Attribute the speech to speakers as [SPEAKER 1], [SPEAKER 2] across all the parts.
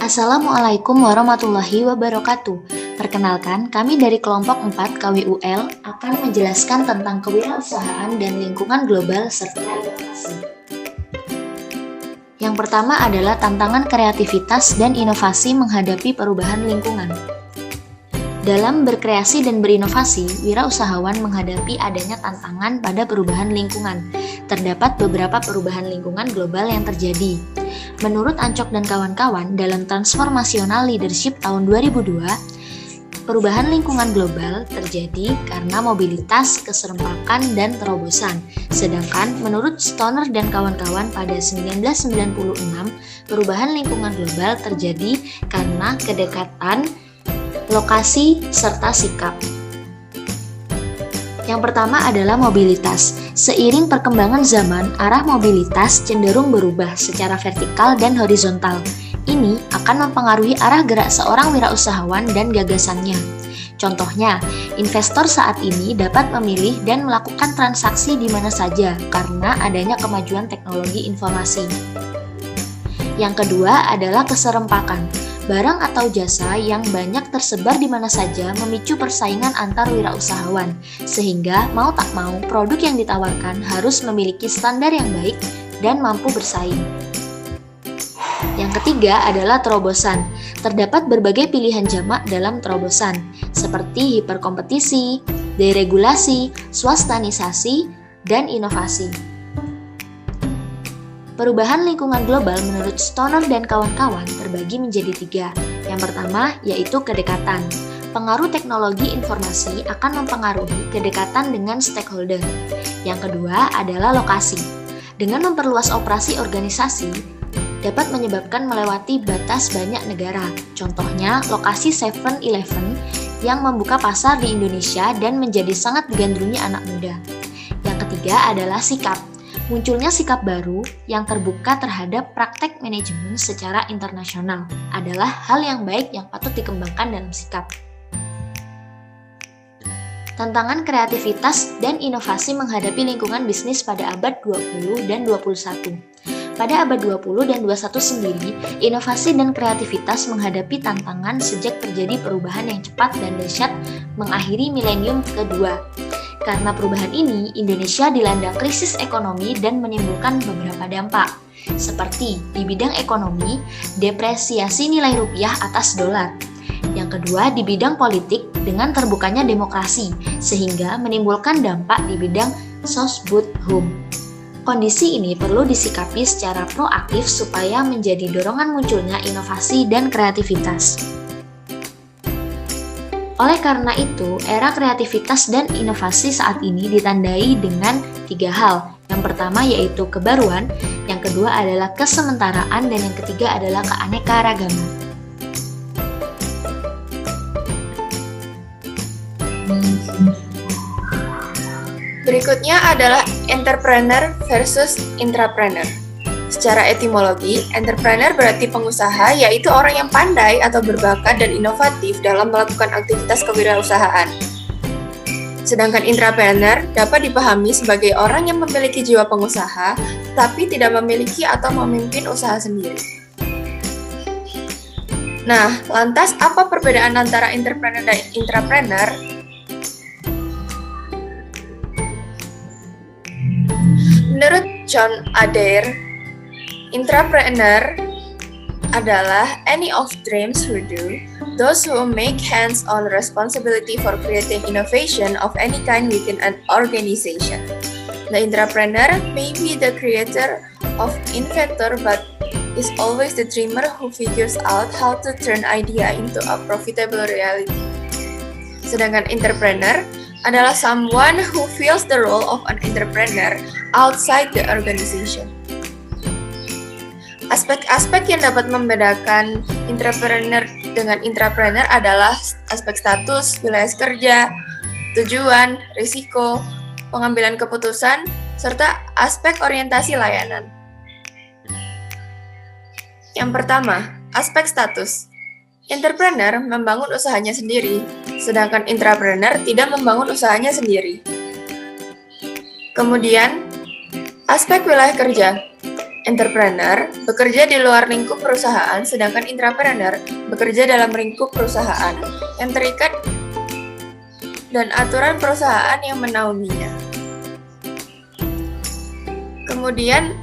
[SPEAKER 1] Assalamualaikum warahmatullahi wabarakatuh. Perkenalkan, kami dari kelompok 4 KWUL akan menjelaskan tentang kewirausahaan dan lingkungan global serta inovasi. Yang pertama adalah tantangan kreativitas dan inovasi menghadapi perubahan lingkungan. Dalam berkreasi dan berinovasi, wirausahawan menghadapi adanya tantangan pada perubahan lingkungan. Terdapat beberapa perubahan lingkungan global yang terjadi. Menurut Ancok dan kawan-kawan, dalam Transformational Leadership tahun 2002, perubahan lingkungan global terjadi karena mobilitas, keserempakan, dan terobosan. Sedangkan menurut Stoner dan kawan-kawan pada 1996, perubahan lingkungan global terjadi karena kedekatan, lokasi, serta sikap. Yang pertama adalah mobilitas. Seiring perkembangan zaman, arah mobilitas cenderung berubah secara vertikal dan horizontal. Ini akan mempengaruhi arah gerak seorang wirausahawan dan gagasannya. Contohnya, investor saat ini dapat memilih dan melakukan transaksi di mana saja karena adanya kemajuan teknologi informasi. Yang kedua adalah keserempakan. Barang atau jasa yang banyak tersebar di mana saja memicu persaingan antar wirausahawan, sehingga mau tak mau produk yang ditawarkan harus memiliki standar yang baik dan mampu bersaing. Yang ketiga adalah terobosan. Terdapat berbagai pilihan jamak dalam terobosan, seperti hiperkompetisi, deregulasi, swastanisasi, dan inovasi. Perubahan lingkungan global menurut Stoner dan kawan-kawan terbagi menjadi 3. Yang pertama yaitu kedekatan. Pengaruh teknologi informasi akan mempengaruhi kedekatan dengan stakeholder. Yang kedua adalah lokasi. Dengan memperluas operasi organisasi, dapat menyebabkan melewati batas banyak negara. Contohnya, lokasi 7-Eleven yang membuka pasar di Indonesia dan menjadi sangat digandrungi anak muda. Yang ketiga adalah sikap. Munculnya sikap baru yang terbuka terhadap praktek manajemen secara internasional adalah hal yang baik yang patut dikembangkan dalam sikap. Tantangan kreativitas dan inovasi menghadapi lingkungan bisnis pada abad 20 dan 21. Pada abad 20 dan 21 sendiri, inovasi dan kreativitas menghadapi tantangan sejak terjadi perubahan yang cepat dan dahsyat mengakhiri milenium kedua. Karena perubahan ini, Indonesia dilanda krisis ekonomi dan menimbulkan beberapa dampak, seperti di bidang ekonomi, depresiasi nilai rupiah atas dolar. Yang kedua, di bidang politik dengan terbukanya demokrasi, sehingga menimbulkan dampak di bidang sosbudhum. Kondisi ini perlu disikapi secara proaktif supaya menjadi dorongan munculnya inovasi dan kreativitas. Oleh karena itu, era kreativitas dan inovasi saat ini ditandai dengan 3 hal. Yang pertama yaitu kebaruan, yang kedua adalah kesementaraan, dan yang ketiga adalah keanekaragaman.
[SPEAKER 2] Berikutnya adalah entrepreneur versus intrapreneur. Secara etimologi, entrepreneur berarti pengusaha, yaitu orang yang pandai atau berbakat dan inovatif dalam melakukan aktivitas kewirausahaan. Sedangkan intrapreneur dapat dipahami sebagai orang yang memiliki jiwa pengusaha, tapi tidak memiliki atau memimpin usaha sendiri. Nah, lantas apa perbedaan antara entrepreneur dan intrapreneur? Menurut John Adair, intrapreneur adalah any of dreams who do, those who make hands-on responsibility for creating innovation of any kind within an organization. The intrapreneur may be the creator of inventor, but is always the dreamer who figures out how to turn idea into a profitable reality. Sedangkan entrepreneur adalah someone who fills the role of an entrepreneur outside the organization. Aspek-aspek yang dapat membedakan entrepreneur dengan intrapreneur adalah aspek status, wilayah kerja, tujuan, risiko, pengambilan keputusan, serta aspek orientasi layanan. Yang pertama, aspek status. Entrepreneur membangun usahanya sendiri, sedangkan intrapreneur tidak membangun usahanya sendiri. Kemudian, aspek wilayah kerja. Entrepreneur bekerja di luar lingkup perusahaan, sedangkan intrapreneur bekerja dalam lingkup perusahaan yang terikat dan aturan perusahaan yang menaunginya. Kemudian,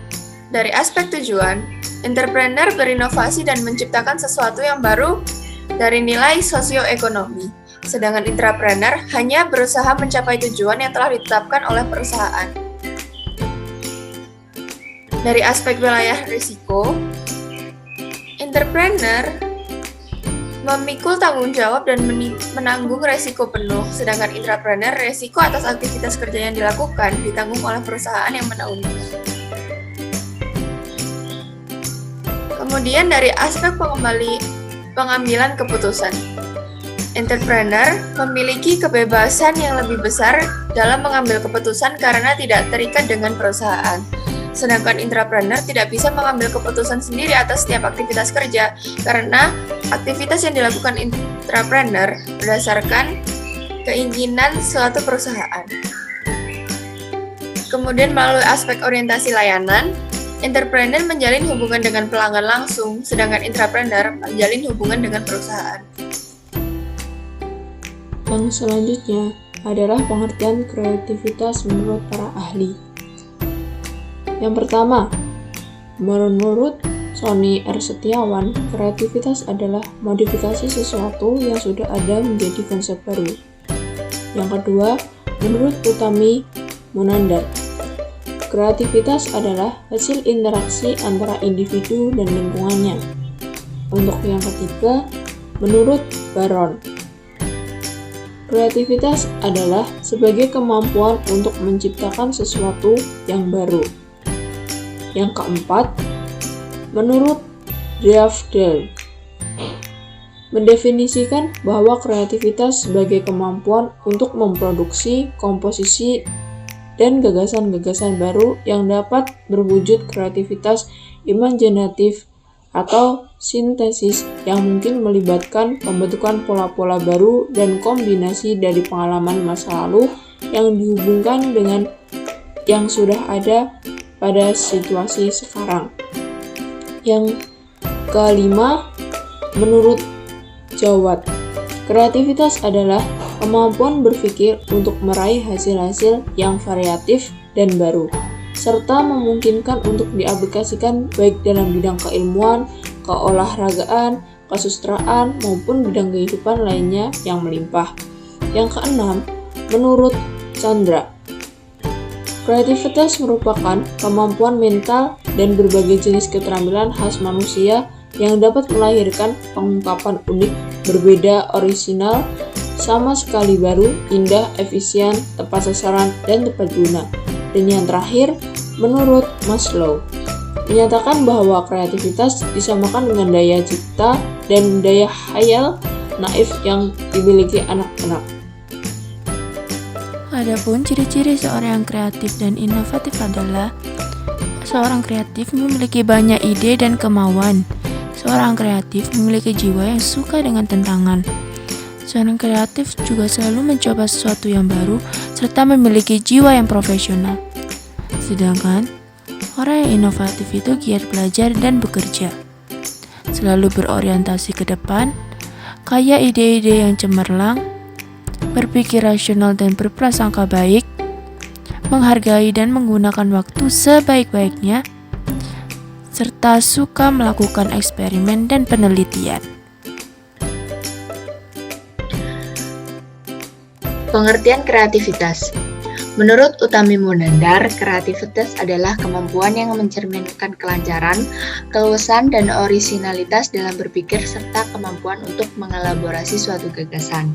[SPEAKER 2] dari aspek tujuan, entrepreneur berinovasi dan menciptakan sesuatu yang baru dari nilai sosioekonomi, sedangkan intrapreneur hanya berusaha mencapai tujuan yang telah ditetapkan oleh perusahaan. Dari aspek wilayah risiko, entrepreneur memikul tanggung jawab dan menanggung resiko penuh, sedangkan intrapreneur resiko atas aktivitas kerja yang dilakukan ditanggung oleh perusahaan yang menaunginya. Kemudian dari aspek pengambilan keputusan, entrepreneur memiliki kebebasan yang lebih besar dalam mengambil keputusan karena tidak terikat dengan perusahaan. Sedangkan intrapreneur tidak bisa mengambil keputusan sendiri atas setiap aktivitas kerja karena aktivitas yang dilakukan intrapreneur berdasarkan keinginan suatu perusahaan. Kemudian melalui aspek orientasi layanan, entrepreneur menjalin hubungan dengan pelanggan langsung, sedangkan intrapreneur menjalin hubungan dengan perusahaan.
[SPEAKER 3] Yang selanjutnya adalah pengertian kreativitas menurut para ahli. Yang pertama, menurut Sony R. Setiawan, kreativitas adalah modifikasi sesuatu yang sudah ada menjadi konsep baru. Yang kedua, menurut Utami Munandar, kreativitas adalah hasil interaksi antara individu dan lingkungannya. Untuk yang ketiga, menurut Baron, kreativitas adalah sebagai kemampuan untuk menciptakan sesuatu yang baru. Yang keempat, menurut Drafdel, mendefinisikan bahwa kreativitas sebagai kemampuan untuk memproduksi komposisi dan gagasan-gagasan baru yang dapat berwujud kreativitas imajinatif atau sintesis yang mungkin melibatkan pembentukan pola-pola baru dan kombinasi dari pengalaman masa lalu yang dihubungkan dengan yang sudah ada pada situasi sekarang. Yang kelima, menurut Jawad, kreativitas adalah kemampuan berpikir untuk meraih hasil-hasil yang variatif dan baru, serta memungkinkan untuk diaplikasikan baik dalam bidang keilmuan, keolahragaan, kesusastraan, maupun bidang kehidupan lainnya yang melimpah. Yang keenam, menurut Chandra, kreativitas merupakan kemampuan mental dan berbagai jenis keterampilan khas manusia yang dapat melahirkan pengungkapan unik, berbeda, orisinal, sama sekali baru, indah, efisien, tepat sasaran, dan tepat guna. Dan yang terakhir, menurut Maslow, menyatakan bahwa kreativitas disamakan dengan daya cipta dan daya khayal naif yang dimiliki anak-anak.
[SPEAKER 4] Adapun ciri-ciri seorang yang kreatif dan inovatif adalah seorang kreatif memiliki banyak ide dan kemauan. Seorang kreatif memiliki jiwa yang suka dengan tantangan. Seorang kreatif juga selalu mencoba sesuatu yang baru serta memiliki jiwa yang profesional. Sedangkan orang yang inovatif itu giat belajar dan bekerja, selalu berorientasi ke depan, kaya ide-ide yang cemerlang, berpikir rasional dan berprasangka baik, menghargai dan menggunakan waktu sebaik-baiknya, serta suka melakukan eksperimen dan penelitian.
[SPEAKER 1] Pengertian kreativitas. Menurut Utami Munandar, kreativitas adalah kemampuan yang mencerminkan kelancaran, keluasan, dan orisinalitas dalam berpikir serta kemampuan untuk mengelaborasi suatu gagasan.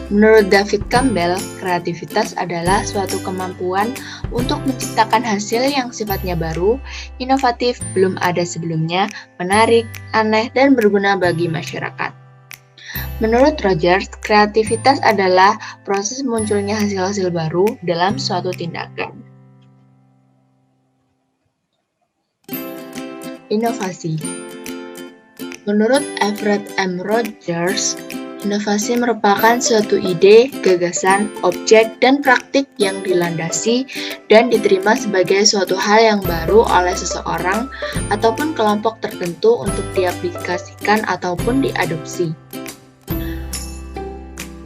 [SPEAKER 1] Menurut David Campbell, kreativitas adalah suatu kemampuan untuk menciptakan hasil yang sifatnya baru, inovatif, belum ada sebelumnya, menarik, aneh, dan berguna bagi masyarakat. Menurut Rogers, kreativitas adalah proses munculnya hasil-hasil baru dalam suatu tindakan. Inovasi. Menurut Everett M. Rogers,
[SPEAKER 2] Inovasi merupakan suatu ide, gagasan, objek, dan praktik yang dilandasi dan diterima sebagai suatu hal yang baru oleh seseorang ataupun kelompok tertentu untuk diaplikasikan ataupun diadopsi.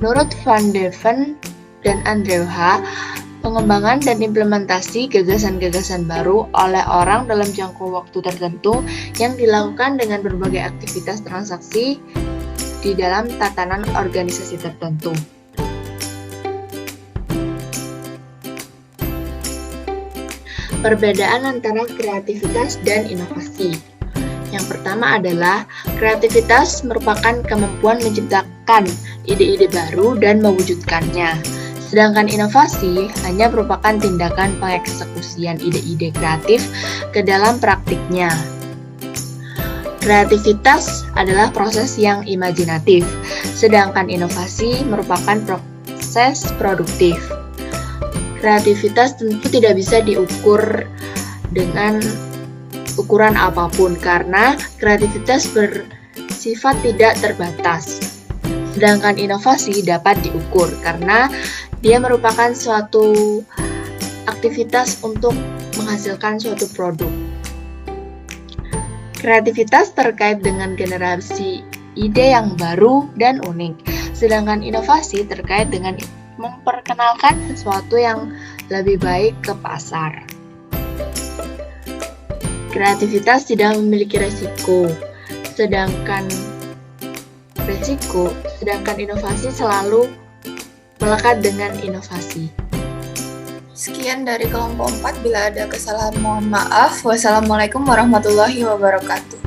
[SPEAKER 2] Menurut Van de Ven dan Andrew H., pengembangan dan implementasi gagasan-gagasan baru oleh orang dalam jangka waktu tertentu yang dilakukan dengan berbagai aktivitas transaksi di dalam tatanan organisasi tertentu. Perbedaan antara kreativitas dan inovasi. Yang pertama adalah kreativitas merupakan kemampuan menciptakan ide-ide baru dan mewujudkannya. Sedangkan inovasi hanya merupakan tindakan pengeksekusian ide-ide kreatif ke dalam praktiknya. Kreativitas adalah proses yang imajinatif, sedangkan inovasi merupakan proses produktif. Kreativitas tentu tidak bisa diukur dengan ukuran apapun karena kreativitas bersifat tidak terbatas. Sedangkan inovasi dapat diukur karena dia merupakan suatu aktivitas untuk menghasilkan suatu produk. Kreativitas terkait dengan generasi ide yang baru dan unik, sedangkan inovasi terkait dengan memperkenalkan sesuatu yang lebih baik ke pasar. Kreativitas tidak memiliki resiko, sedangkan inovasi selalu melekat dengan inovasi. Sekian dari kelompok 4, bila ada kesalahan mohon maaf. Wassalamualaikum warahmatullahi wabarakatuh.